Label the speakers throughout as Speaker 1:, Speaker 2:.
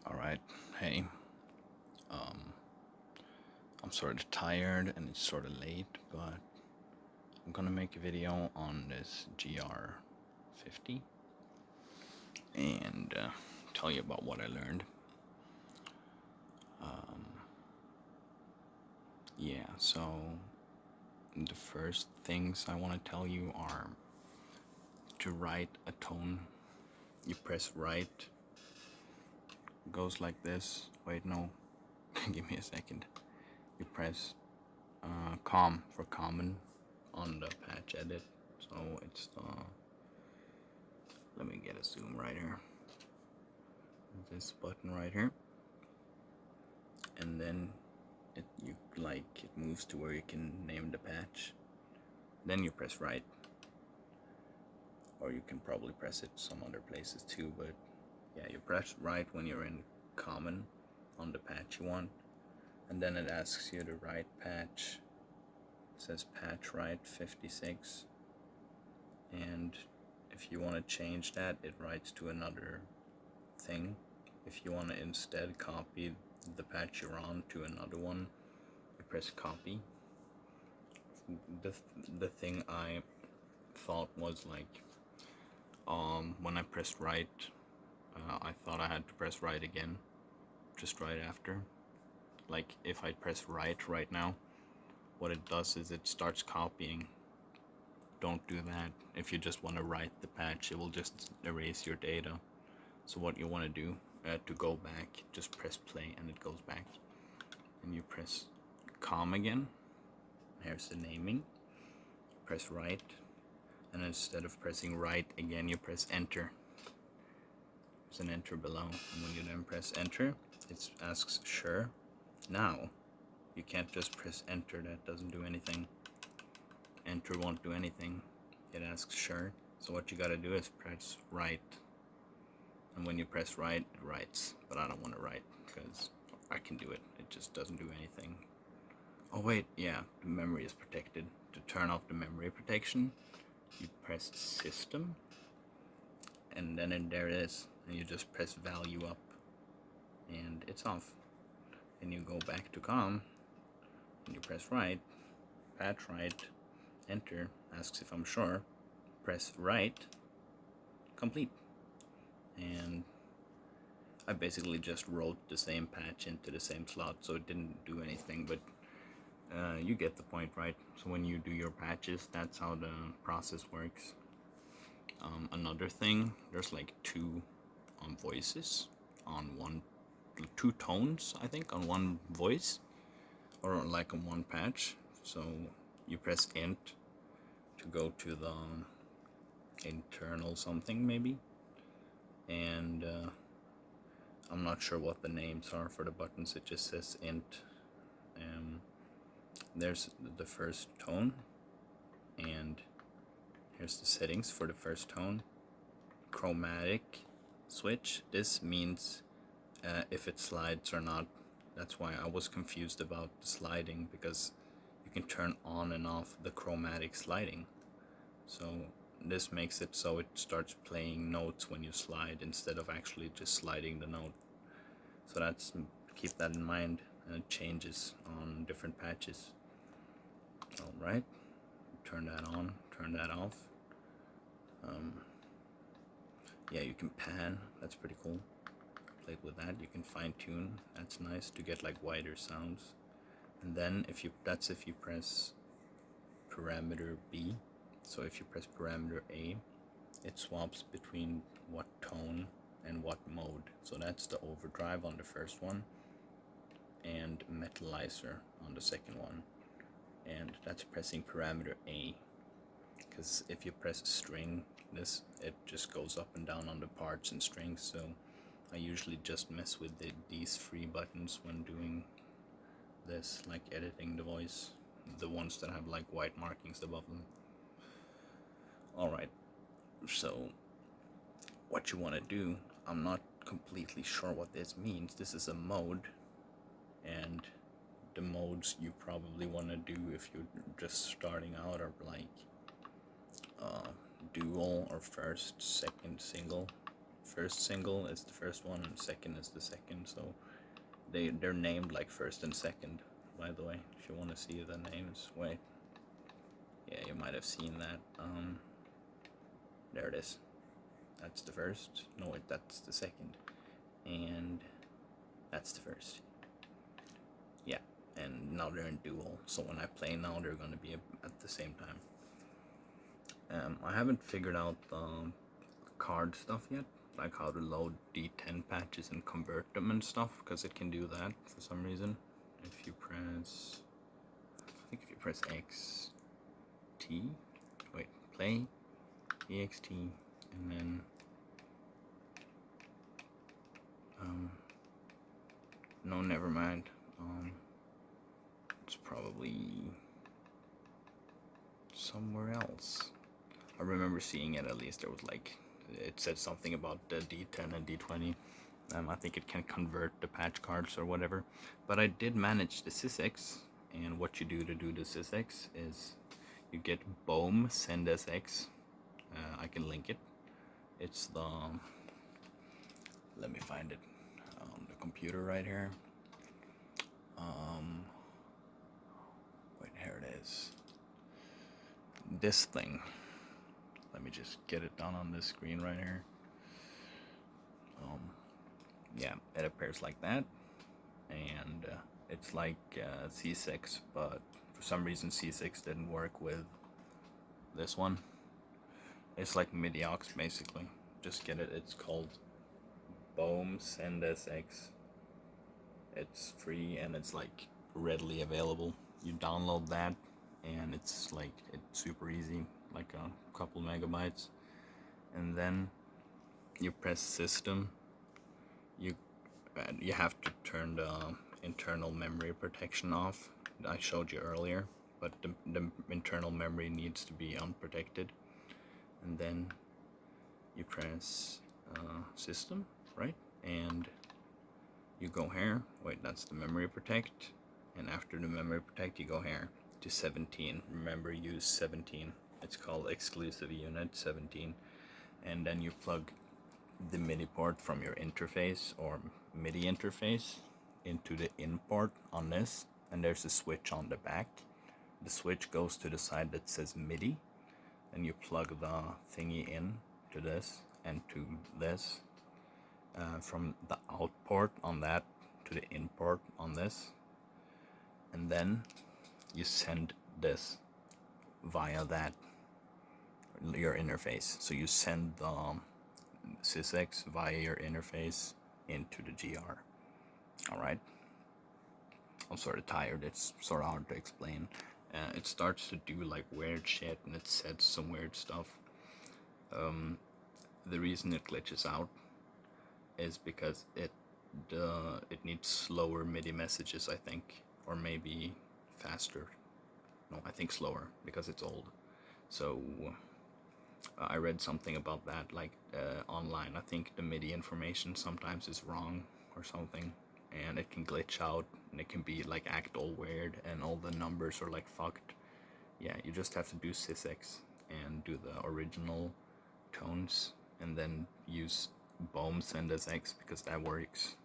Speaker 1: Alright, hey, I'm sort of tired and it's sort of late, but I'm gonna make a video on this GR-50 and tell you about what I learned. Yeah, so the first things I want to tell you are to write a tone. You press write, goes like this. Wait, no, give me a second. You press com for common on the patch edit. So it's let me get a zoom right here. This button right here, and then it moves to where you can name the patch. Then you press write, or you can probably press it some other places too. But yeah, you press write when you're in common on the patch you want, and then it asks you to write patch. It says patch write 56, and if you want to change that, it writes to another thing. If you want to instead copy the patch you're on to another one, you press copy. The thing I thought was like, when I pressed write, I thought I had to press write again, just right after. Like if I press write right now, what it does is it starts copying. Don't do that. If you just want to write the patch, it will just erase your data. So what you want to do to go back, just press play and it goes back, and you press com again. Here's the naming. Press write, and instead of pressing write again, you press enter. There's an enter below, and when you then press enter, it asks sure. Now you can't just press enter, that doesn't do anything. Enter won't do anything. It asks sure. So what you gotta do is press write. And when you press write, it writes. But I don't want to write because I can do it. It just doesn't do anything. Oh wait, yeah, the memory is protected. To turn off the memory protection, you press system, and then there it is. And you just press value up, and it's off. And you go back to com, and you press write, patch write, enter, asks if I'm sure, press write, complete. And I basically just wrote the same patch into the same slot, so it didn't do anything, but you get the point, right? So when you do your patches, that's how the process works. Another thing, there's like two voices on two tones, I think, on one voice, or like on one patch. So you press int to go to the internal something maybe, and I'm not sure what the names are for the buttons. It just says int. There's the first tone, and here's the settings for the first tone. Chromatic switch. This means if it slides or not. That's why I was confused about the sliding, because you can turn on and off the chromatic sliding. So this makes it so it starts playing notes when you slide instead of actually just sliding the note. So that's, keep that in mind, and it changes on different patches. Alright, turn that on, turn that off. Yeah, you can pan, that's pretty cool. Play with that. You can fine tune, that's nice to get like wider sounds. And then if you press parameter B. So if you press parameter A, it swaps between what tone and what mode. So that's the overdrive on the first one, and metalizer on the second one. And that's pressing parameter A, because if you press string, it just goes up and down on the parts and strings. So I usually just mess with these three buttons when doing this, like editing the voice, the ones that have like white markings above them. Alright, so what you want to do, I'm not completely sure what this means. This is a mode, and the modes you probably want to do if you're just starting out are like dual or first, second, single. first single is the first one and second is the second, so they're named like first and second, by the way, if you want to see the names. Wait, yeah, you might have seen that. There it is. That's the first. No, wait, that's the second, and that's the first. Yeah, and now they're in dual, so when I play now, they're going to be at the same time. I haven't figured out the card stuff yet, like how to load D10 patches and convert them and stuff, because it can do that for some reason. If you press, I think if you press X, T, wait, play, EXT, and then no, never mind. It's probably somewhere else. I remember seeing it, at least there was like, it said something about the D10 and D20. I think it can convert the patch cards or whatever, but I did manage the SysEx, and what you do to do the SysEx is you get BOEM send SX. I can link it. It's the, let me find it on the computer right here. Wait, here it is. This thing. Let me just get it down on this screen right here. Yeah, it appears like that, and it's like SysEx, but for some reason SysEx didn't work with this one. It's like MIDI aux basically. Just get it. It's called BOEM send SX. It's free and it's like readily available. You download that and it's super easy, like a couple megabytes, and then you press system. You have to turn the internal memory protection off. I showed you earlier, but the internal memory needs to be unprotected. And then you press system, right? And you go here. Wait, that's the memory protect. And after the memory protect, you go here to 17. Remember, use 17. It's called exclusive unit 17. And then you plug the MIDI port from your interface or MIDI interface into the in port on this, and there's a switch on the back. The switch goes to the side that says MIDI, and you plug the thingy in to this and to this, from the out port on that to the in port on this, and then you send this via that, your interface. So you send the SysEx via your interface into the GR. Alright, I'm sort of tired, it's sort of hard to explain. It starts to do like weird shit and it says some weird stuff. The reason it glitches out is because it needs slower MIDI messages, I think, or maybe faster. No, I think slower because it's old. So I read something about that, like online. I think the MIDI information sometimes is wrong or something, and it can glitch out, and it can be like act all weird, and all the numbers are like fucked. Yeah, you just have to do SysEx and do the original tones, and then use BOEM send SX because that works.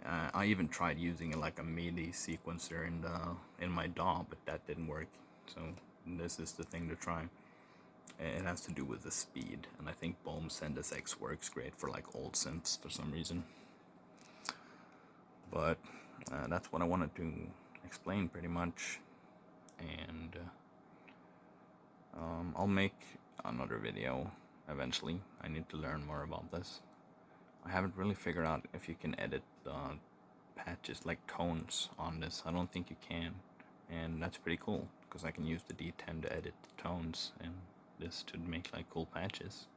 Speaker 1: I even tried using like a MIDI sequencer in my DAW, but that didn't work. So this is the thing to try. It has to do with the speed, and I think BOEM send SX works great for like old synths for some reason. But that's what I wanted to explain pretty much, and I'll make another video eventually. I need to learn more about this. I haven't really figured out if you can edit patches like tones on this. I don't think you can, and that's pretty cool because I can use the D10 to edit the tones and this to make like cool patches.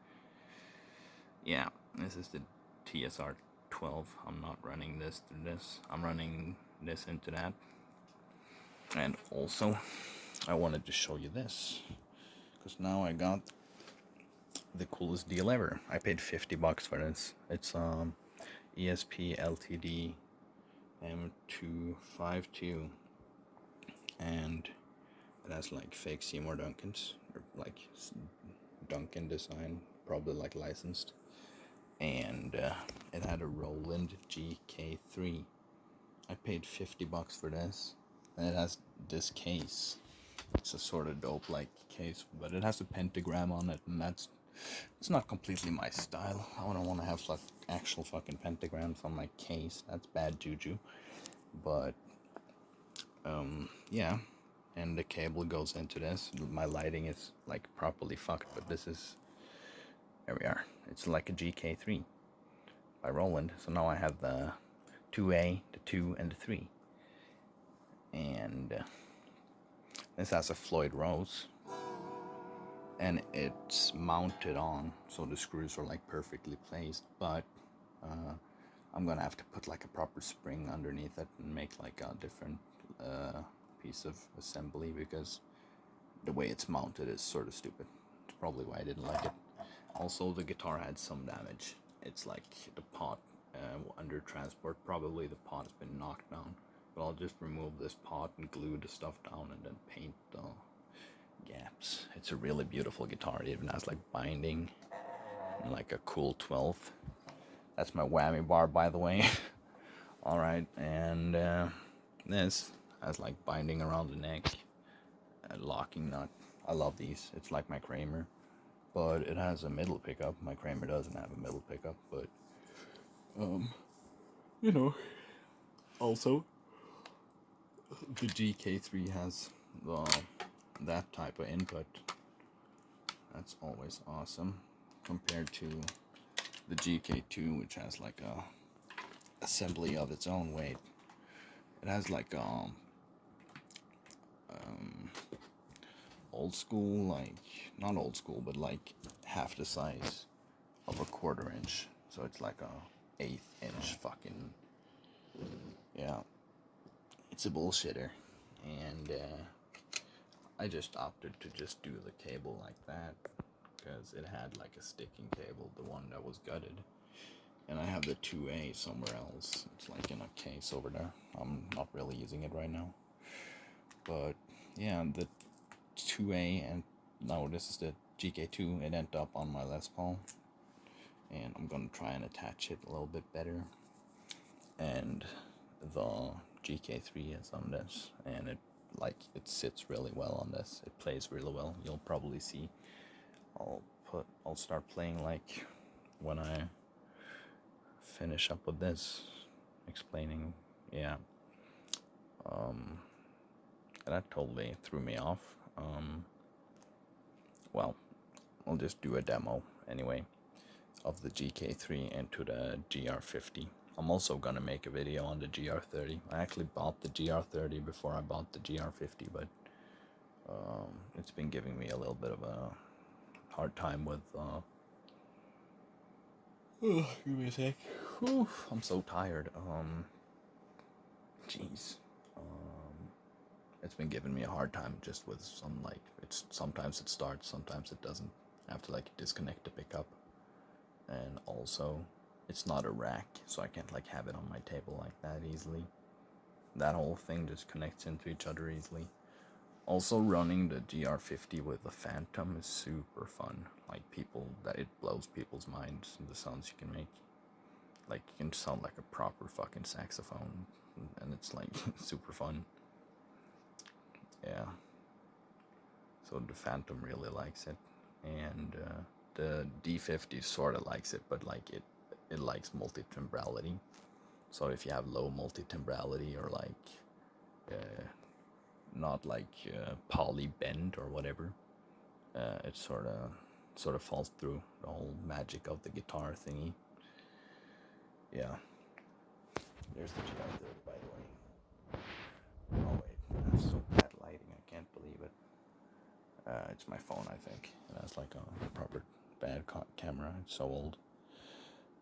Speaker 1: Yeah, this is the TSR-12. I'm not running this through this. I'm running this into that. And also, I wanted to show you this because now I got the coolest deal ever. I paid $50 for this. It's ESP LTD M252, and it has like fake Seymour Duncans, or like Duncan design, probably like licensed, and it had a Roland GK3. I paid $50 for this, and it has this case. It's a sort of dope like case, but it has a pentagram on it, and it's not completely my style. I don't want to have like actual fucking pentagrams on my case. That's bad juju. But yeah, and the cable goes into this. My lighting is like properly fucked, but this is, there we are. It's like a GK3 by Roland. So now I have the 2A, the 2, and the 3. And this has a Floyd Rose, and it's mounted on, so the screws are like perfectly placed, but I'm gonna have to put like a proper spring underneath it and make like a different piece of assembly, because the way it's mounted is sort of stupid. It's probably why I didn't like it. Also, the guitar had some damage. It's like the pot under transport, probably the pot has been knocked down. But I'll just remove this pot and glue the stuff down and then paint the gaps. It's a really beautiful guitar. It even has like binding and like a cool 12th. That's my whammy bar, by the way. Alright, and this has like binding around the neck, a locking nut. I love these. It's like my Kramer, but it has a middle pickup. My Kramer doesn't have a middle pickup, but you know, also the GK3 has that type of input. That's always awesome compared to the GK2, which has like a assembly of its own weight. It has like old school, like not old school, but like half the size of a 1/4 inch. So it's like a 1/8 inch fucking, yeah. It's a bullshitter, and I just opted to just do the cable like that because it had like a sticking cable, the one that was gutted. And I have the 2A somewhere else. It's like in a case over there. I'm not really using it right now. But yeah, the 2A, and no, this is the GK2. It ended up on my Les Paul. And I'm going to try and attach it a little bit better. And the GK3 is on this. And it sits really well on this. It plays really well. You'll probably see. I'll start playing like when I finish up with this, explaining, yeah. That totally threw me off. Well, I'll just do a demo anyway of the GK3 into the GR-50. I'm also gonna make a video on the GR-30. I actually bought the GR-30 before I bought the GR-50, but it's been giving me a little bit of a hard time with give me a sec. Whew, I'm so tired. Jeez. It's been giving me a hard time just with some, like, sometimes it starts, sometimes it doesn't. I have to like disconnect the pickup, and also it's not a rack, so I can't like have it on my table like that easily. That whole thing just connects into each other easily. Also, running the GR-50 with the Phantom is super fun. Like, it blows people's minds, the sounds you can make. Like, you can sound like a proper fucking saxophone, and it's like super fun. Yeah. So the Phantom really likes it, and the D50 sort of likes it, but like it likes multi-timbrality. So if you have low multi-timbrality, or like not like poly bend or whatever, it sort of falls through the whole magic of the guitar thingy. Yeah. There's the GR-30, by the way. Oh wait, that's so bad lighting, I can't believe it. It's my phone, I think. It has like a proper bad camera. It's so old.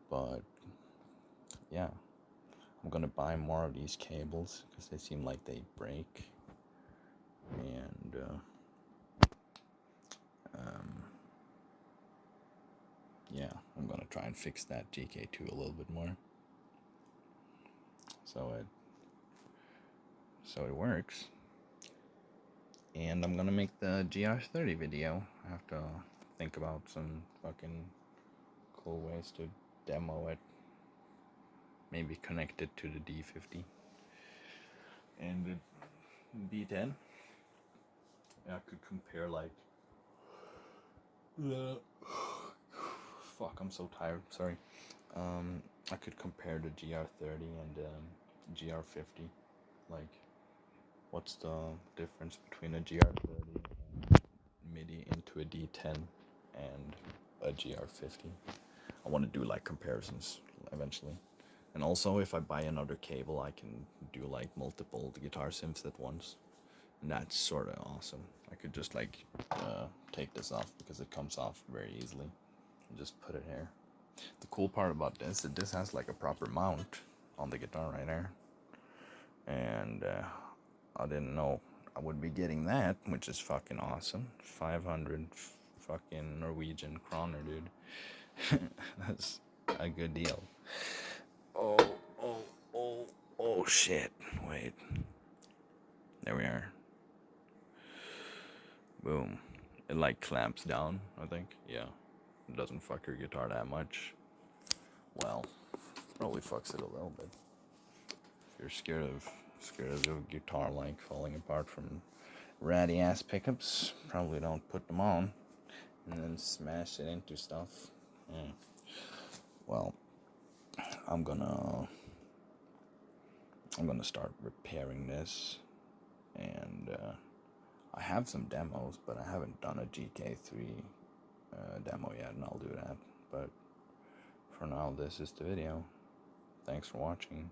Speaker 1: But yeah, I'm gonna buy more of these cables because they seem like they break. And yeah, I'm gonna try and fix that GK2 a little bit more, so it works. And I'm gonna make the GR-30 video. I have to think about some fucking cool ways to demo it. Maybe connect it to the D50 and the D10. I could compare like fuck, I'm so tired, sorry. I could compare the GR-30 and GR-50. Like, what's the difference between a GR-30 and MIDI into a D10 and a GR-50? I want to do like comparisons eventually. And also, if I buy another cable, I can do like multiple guitar synths at once. And that's sort of awesome. I could just like take this off because it comes off very easily. And just put it here. The cool part about this is this has like a proper mount on the guitar right there. And I didn't know I would be getting that, which is fucking awesome. 500 fucking Norwegian kroner, dude. That's a good deal. Oh shit. Wait. There we are. Boom. It like clamps down, I think. Yeah. It doesn't fuck your guitar that much. Well, probably fucks it a little bit. If you're scared of your guitar like falling apart from ratty ass pickups, probably don't put them on and then smash it into stuff. Yeah. Well, I'm gonna start repairing this, and I have some demos, but I haven't done a GK3 demo yet, and I'll do that. But for now, this is the video. Thanks for watching.